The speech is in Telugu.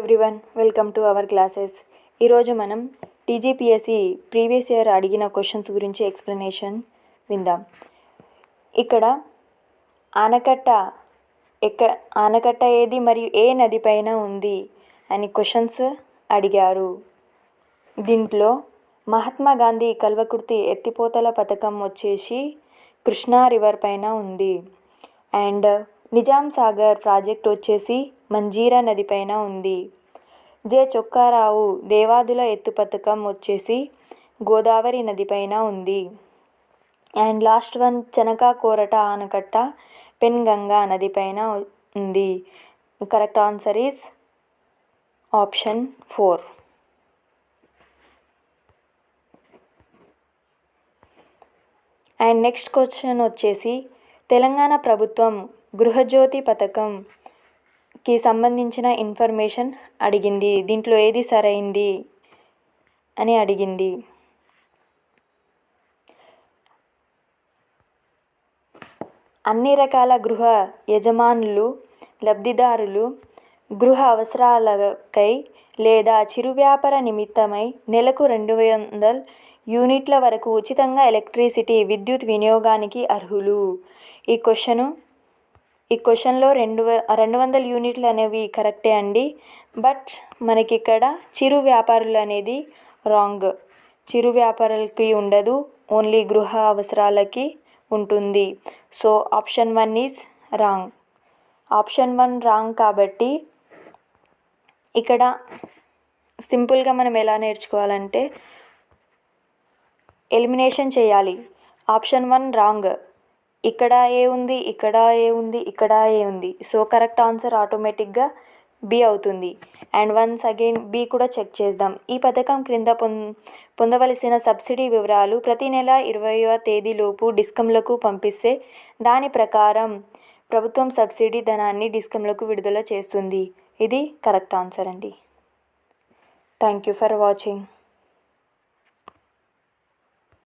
Everyone, welcome to our classes. ఈరోజు మనం టీజీపీఎస్సీ ప్రీవియస్ ఇయర్ అడిగిన క్వశ్చన్స్ గురించి ఎక్స్ప్లెనేషన్ విందాం. ఇక్కడ ఆనకట్ట ఏది మరియు ఏ నది పైన ఉంది అని క్వశ్చన్స్ అడిగారు. దీంట్లో మహాత్మా గాంధీ కల్వకుర్తి ఎత్తిపోతల పథకం వచ్చేసి కృష్ణా రివర్ పైన ఉంది. అండ్ నిజాం సాగర్ ప్రాజెక్ట్ వచ్చేసి మంజీరా నది పైన ఉంది. జె చొక్కారావు దేవాదుల ఎత్తు పథకం వచ్చేసి గోదావరి నది పైన ఉంది. అండ్ లాస్ట్ వన్ చెనకా కోరట ఆనకట్ట పెన్గంగా నది పైన ఉంది. Correct answer is option 4. And next question వచ్చేసి తెలంగాణ ప్రభుత్వం గృహజ్యోతి పథకంకి సంబంధించిన ఇన్ఫర్మేషన్ అడిగింది. దీంట్లో ఏది సరైంది అని అడిగింది. అన్ని రకాల గృహ యజమానులు లబ్ధిదారులు గృహ అవసరాలకై లేదా చిరు వ్యాపార నిమిత్తమై నెలకు 200 యూనిట్ల వరకు ఉచితంగా ఎలక్ట్రిసిటీ విద్యుత్ వినియోగానికి అర్హులు. ఈ క్వశ్చన్లో 200 యూనిట్లు అనేవి కరెక్టే అండి. బట్ మనకి ఇక్కడ చిరు వ్యాపారులు అనేది రాంగ్. చిరు వ్యాపారులకి ఉండదు, ఓన్లీ గృహ అవసరాలకి ఉంటుంది. So option 1 is wrong. Option 1 wrong కాబట్టి ఇక్కడ సింపుల్గా మనం ఎలా నేర్చుకోవాలంటే ఎలిమినేషన్ చేయాలి. Option 1 wrong. ఇక్కడ ఏ ఉంది, ఇక్కడ ఏ ఉంది, ఇక్కడ ఏ ఉంది. సో కరెక్ట్ ఆన్సర్ ఆటోమేటిక్గా బి అవుతుంది. అండ్ వన్స్ అగైన్ బి కూడా చెక్ చేద్దాం. ఈ పథకం క్రింద పొందవలసిన సబ్సిడీ వివరాలు ప్రతి నెల 20వ తేదీలోపు డిస్కంలకు పంపిస్తే దాని ప్రకారం ప్రభుత్వం సబ్సిడీ ధనాన్ని డిస్కంలకు విడుదల చేస్తుంది. ఇది కరెక్ట్ ఆన్సర్ అండి. Thank you for watching.